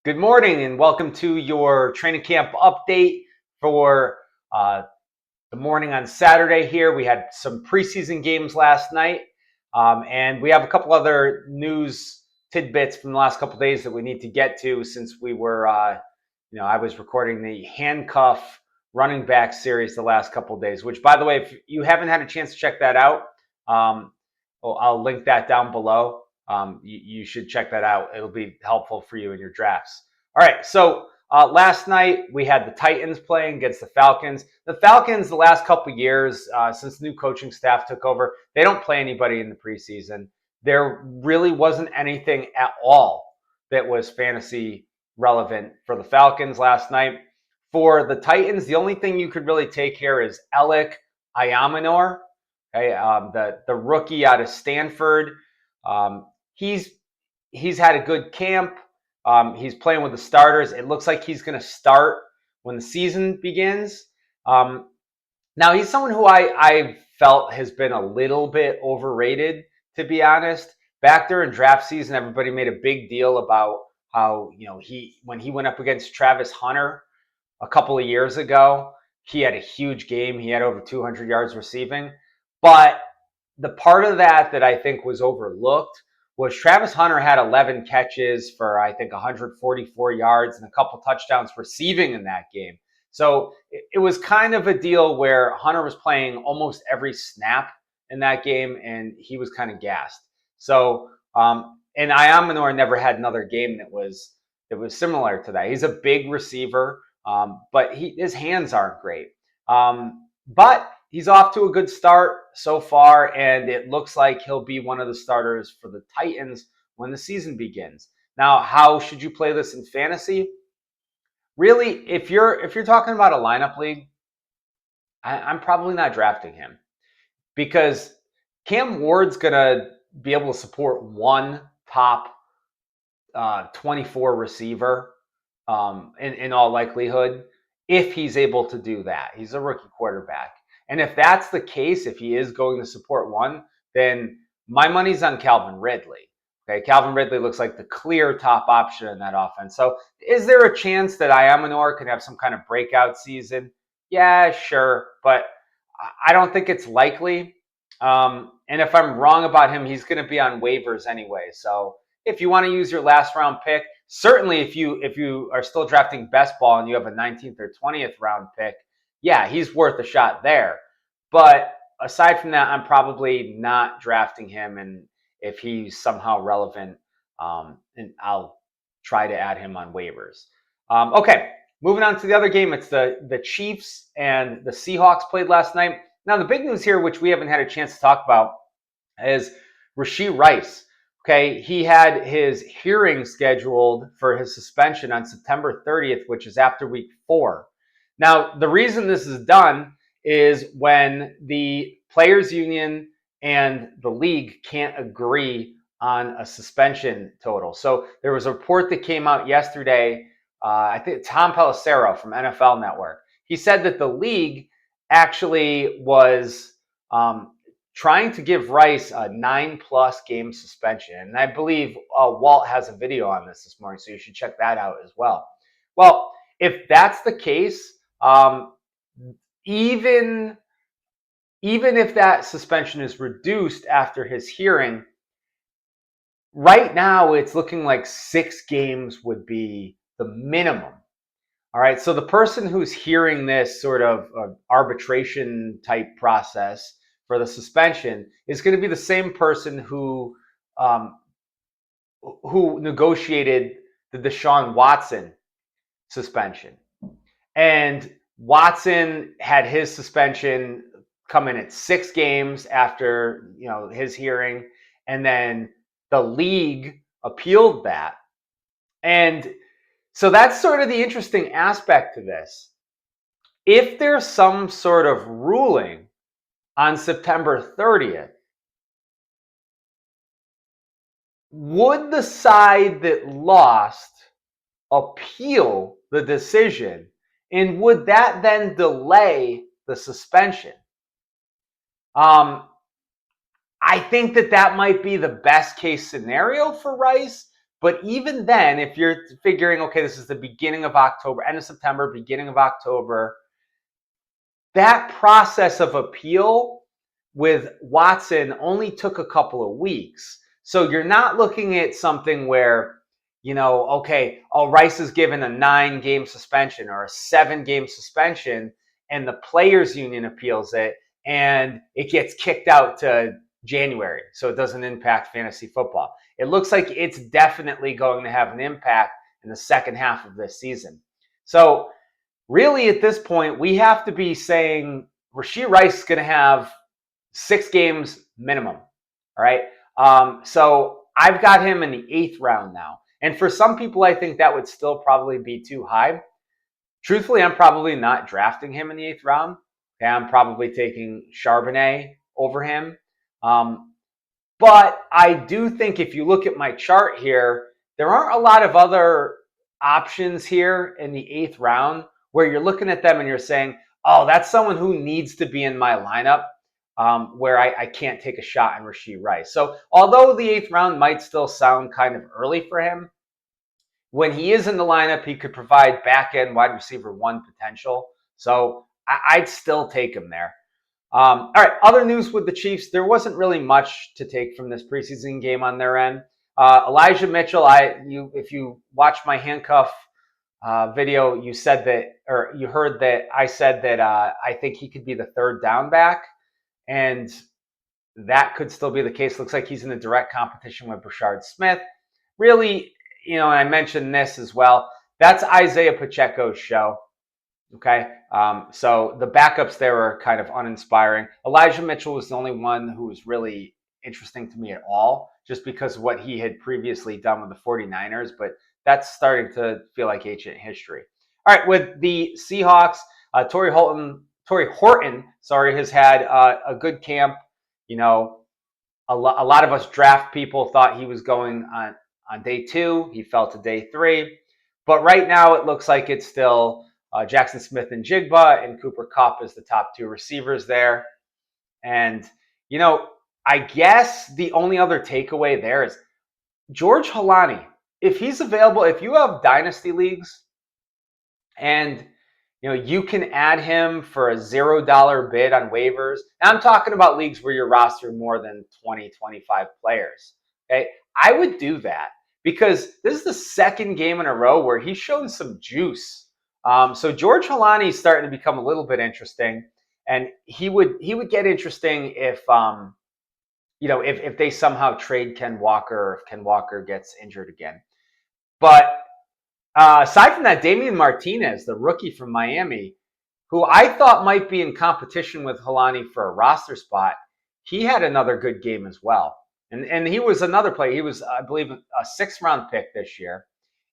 Good morning and welcome to your training camp update for the morning on Saturday here. We had some preseason games last night, and we have a couple other news tidbits from the last couple of days that we need to get to since we were, I was recording the handcuff running back series the last couple of days, which, by the way, if you haven't had a chance to check that out, I'll link that down below. You should check that out. It'll be helpful for you in your drafts. All right, so last night we had the Titans playing against the Falcons. The Falcons, the last couple years, since the new coaching staff took over, they don't play anybody in the preseason. There really wasn't anything at all that was fantasy relevant for the Falcons last night. For the Titans, the only thing you could really take here is Elly Ayamor, okay, the rookie out of Stanford. He's had a good camp. He's playing with the starters. It looks like he's going to start when the season begins. Now, he's someone who I felt has been a little bit overrated, to be honest. Back during draft season, everybody made a big deal about how, when he went up against Travis Hunter a couple of years ago, he had a huge game. He had over 200 yards receiving. But the part of that I think was overlooked was Travis Hunter had 11 catches for, I think, 144 yards and a couple touchdowns receiving in that game. So it was kind of a deal where Hunter was playing almost every snap in that game, and he was kind of gassed. So, and Ayamor never had another game that was similar to that. He's a big receiver, but his hands aren't great. But he's off to a good start so far, and it looks like he'll be one of the starters for the Titans when the season begins. Now, how should you play this in fantasy? Really, if you're talking about a lineup league, I'm probably not drafting him because Cam Ward's gonna be able to support one top 24 receiver in all likelihood, if he's able to do that. He's a rookie quarterback. And if that's the case, if he is going to support one, then my money's on Calvin Ridley. Okay, Calvin Ridley looks like the clear top option in that offense. So is there a chance that Ayamor can have some kind of breakout season? Yeah, sure. But I don't think it's likely. And if I'm wrong about him, he's going to be on waivers anyway. So if you want to use your last round pick, certainly if you are still drafting best ball and you have a 19th or 20th round pick, yeah, he's worth a shot there. But aside from that, I'm probably not drafting him. And if he's somehow relevant, and I'll try to add him on waivers. Okay, moving on to the other game. It's the Chiefs and the Seahawks played last night. Now, the big news here, which we haven't had a chance to talk about, is Rashee Rice. Okay, he had his hearing scheduled for his suspension on September 30th, which is after week 4. Now, the reason this is done is when the players' union and the league can't agree on a suspension total. So there was a report that came out yesterday. I think Tom Pelissero from NFL Network. He said that the league actually was trying to give Rice a 9+ game suspension. And I believe Walt has a video on this morning, so you should check that out as well. Well, if that's the case, even if that suspension is reduced after his hearing, right now it's looking like 6 games would be the minimum. All right, so the person who's hearing this sort of arbitration type process for the suspension is going to be the same person who negotiated the Deshaun Watson suspension. And Watson had his suspension come in at 6 games after his hearing, and then the league appealed that. And so that's sort of the interesting aspect to this. If there's some sort of ruling on September 30th, would the side that lost appeal the decision, and would that then delay the suspension? I think that might be the best case scenario for Rice, But even then, if you're figuring, okay, this is the beginning of October, end of September, beginning of October, that process of appeal with Watson only took a couple of weeks. So you're not looking at something where, okay, Rice is given a 9-game suspension or a 7-game suspension, and the players union appeals it and it gets kicked out to January. So it doesn't impact fantasy football. It looks like it's definitely going to have an impact in the second half of this season. So really, at this point, we have to be saying Rashee Rice is going to have 6 games minimum. All right. So I've got him in the 8th round now. And for some people, I think that would still probably be too high. Truthfully, I'm probably not drafting him in the 8th round. Okay, I'm probably taking Charbonnet over him. But I do think if you look at my chart here, there aren't a lot of other options here in the 8th round where you're looking at them and you're saying, oh, that's someone who needs to be in my lineup, where I can't take a shot on Rashee Rice. So although the 8th round might still sound kind of early for him, when he is in the lineup, he could provide back-end wide receiver 1 potential. So I'd still take him there. All right, other news with the Chiefs. There wasn't really much to take from this preseason game on their end. Elijah Mitchell, if you watched my handcuff video, you said that, or you heard that I said that I think he could be the 3rd down back, and that could still be the case. Looks like he's in a direct competition with Brashard Smith. Really, and I mentioned this as well. That's Isaiah Pacheco's show. Okay, so the backups there are kind of uninspiring. Elijah Mitchell was the only one who was really interesting to me at all, just because of what he had previously done with the 49ers, but that's starting to feel like ancient history. All right, with the Seahawks, Torrey Horton, has had a good camp. A lot of us draft people thought he was going on day 2. He fell to day 3. But right now it looks like it's still Jackson Smith and Jigba and Cooper Kupp as the top 2 receivers there. And, I guess the only other takeaway there is George Holani. If he's available, if you have dynasty leagues and you can add him for a $0 bid on waivers. And I'm talking about leagues where you're rostering more than 20, 25 players. Okay, I would do that because this is the 2nd game in a row where he's shown some juice. So George Holani is starting to become a little bit interesting, and he would get interesting if if they somehow trade Ken Walker, or if Ken Walker gets injured again. But aside from that, Damian Martinez, the rookie from Miami, who I thought might be in competition with Holani for a roster spot, he had another good game as well. And he was another player. He was, I believe, a 6th round pick this year.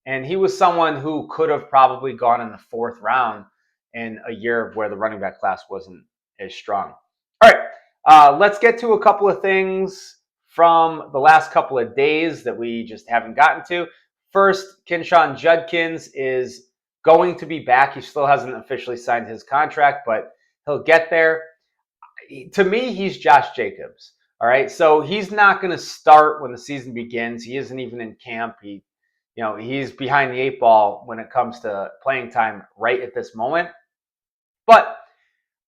And he was someone who could have probably gone in the 4th round in a year where the running back class wasn't as strong. All right, let's get to a couple of things from the last couple of days that we just haven't gotten to. First, Quinshon Judkins is going to be back. He still hasn't officially signed his contract, but he'll get there. To me, he's Josh Jacobs. All right, so he's not going to start when the season begins. He isn't even in camp. He's behind the 8 ball when it comes to playing time right at this moment. But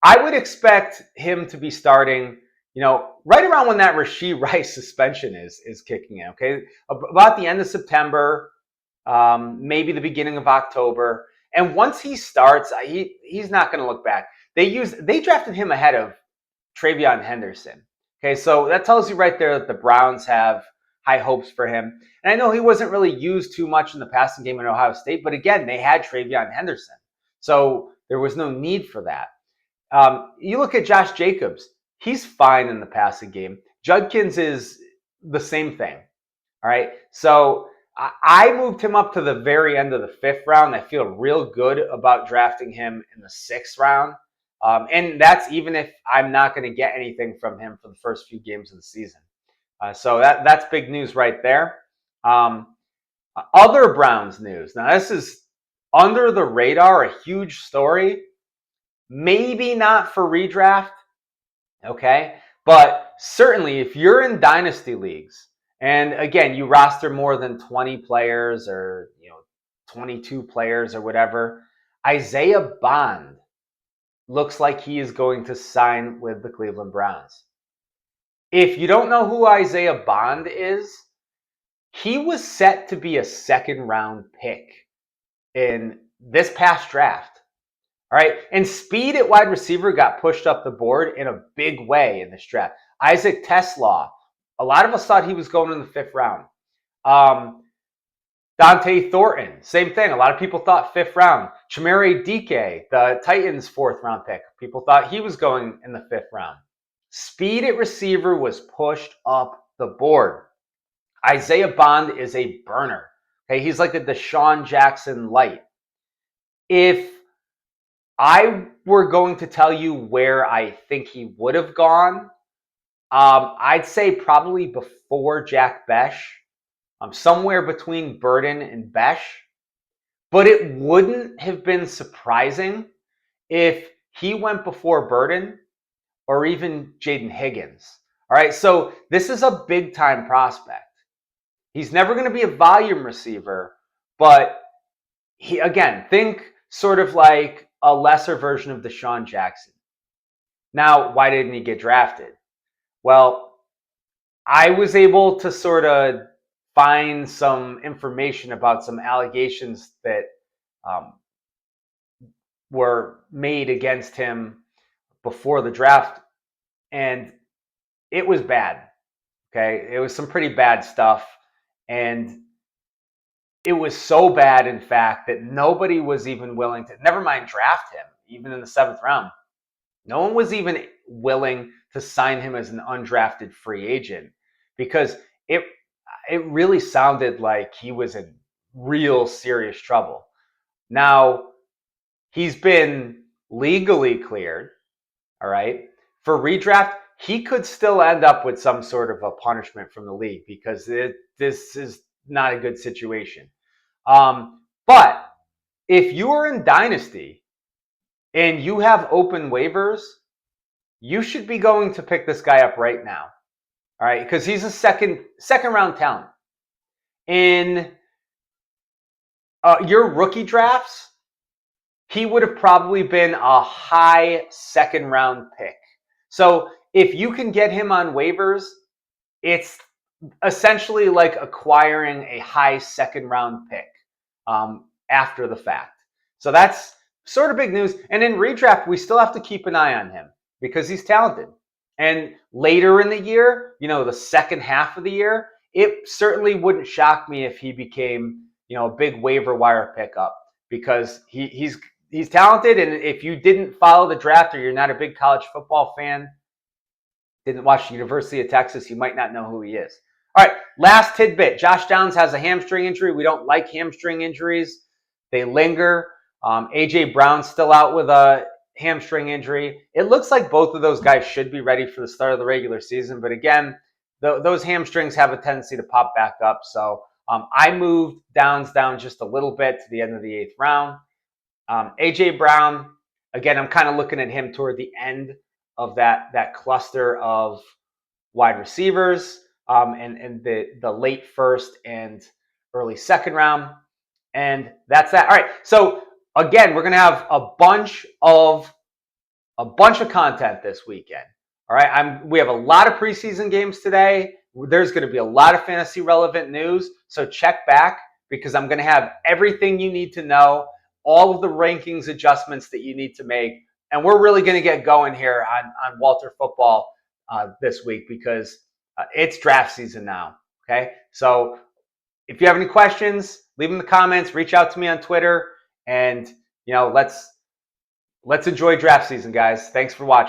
I would expect him to be starting, right around when that Rashee Rice suspension is kicking in. Okay, about the end of September, maybe the beginning of October. And once he starts, he's not going to look back. They drafted him ahead of Travion Henderson. Okay, so that tells you right there that the Browns have high hopes for him. And I know he wasn't really used too much in the passing game in Ohio State, but again, they had Travion Henderson. So there was no need for that. You look at Josh Jacobs. He's fine in the passing game. Judkins is the same thing. All right, so I moved him up to the very end of the 5th round. I feel real good about drafting him in the 6th round. And that's even if I'm not going to get anything from him for the first few games of the season. So that's big news right there. Other Browns news. Now, this is under the radar, a huge story. Maybe not for redraft, okay? But certainly if you're in dynasty leagues And again, you roster more than 20 players or 22 players or whatever. Isaiah Bond looks like he is going to sign with the Cleveland Browns. If you don't know who Isaiah Bond is, he was set to be a second-round pick in this past draft. All right. And speed at wide receiver got pushed up the board in a big way in this draft. Isaac Tesla, a lot of us thought he was going in the 5th round. Dante Thornton, same thing. A lot of people thought 5th round. Chimere Dike, the Titans' 4th round pick. People thought he was going in the 5th round. Speed at receiver was pushed up the board. Isaiah Bond is a burner. Okay, he's like the Deshaun Jackson light. If I were going to tell you where I think he would have gone, I'd say probably before Jack Besh, somewhere between Burden and Besh. But it wouldn't have been surprising if he went before Burden or even Jaden Higgins. All right, so this is a big-time prospect. He's never going to be a volume receiver, but he, again, think sort of like a lesser version of Deshaun Jackson. Now, why didn't he get drafted? Well, I was able to sort of find some information about some allegations that were made against him before the draft, and it was bad. Okay, it was some pretty bad stuff, and it was so bad, in fact, that nobody was even willing to, never mind draft him, even in the 7th round. No one was even willing to sign him as an undrafted free agent because it really sounded like he was in real serious trouble. Now, he's been legally cleared, all right? For redraft, he could still end up with some sort of a punishment from the league because this is not a good situation. But if you are in Dynasty and you have open waivers, you should be going to pick this guy up right now. All right, because he's a second round talent. In your rookie drafts, he would have probably been a high 2nd round pick. So if you can get him on waivers, it's essentially like acquiring a high 2nd round pick after the fact. So that's sort of big news. And in redraft, we still have to keep an eye on him because he's talented. And later in the year, the second half of the year, it certainly wouldn't shock me if he became, a big waiver wire pickup because he's talented. And if you didn't follow the draft or you're not a big college football fan, didn't watch the University of Texas, you might not know who he is. All right, last tidbit. Josh Downs has a hamstring injury. We don't like hamstring injuries. They linger. A.J. Brown's still out with a hamstring injury. It looks like both of those guys should be ready for the start of the regular season. But again, those hamstrings have a tendency to pop back up. So I moved Downs down just a little bit to the end of the 8th round. A.J. Brown, again, I'm kind of looking at him toward the end of that cluster of wide receivers and the late 1st and early 2nd round. And that's that. All right. So again, we're going to have a bunch of content this weekend. All right. We have a lot of preseason games today. There's going to be a lot of fantasy relevant news. So check back because I'm going to have everything you need to know, all of the rankings adjustments that you need to make. And we're really going to get going here on Walter Football this week because it's draft season now. Okay. So if you have any questions, leave them in the comments, reach out to me on Twitter, and let's enjoy draft season, guys. Thanks for watching.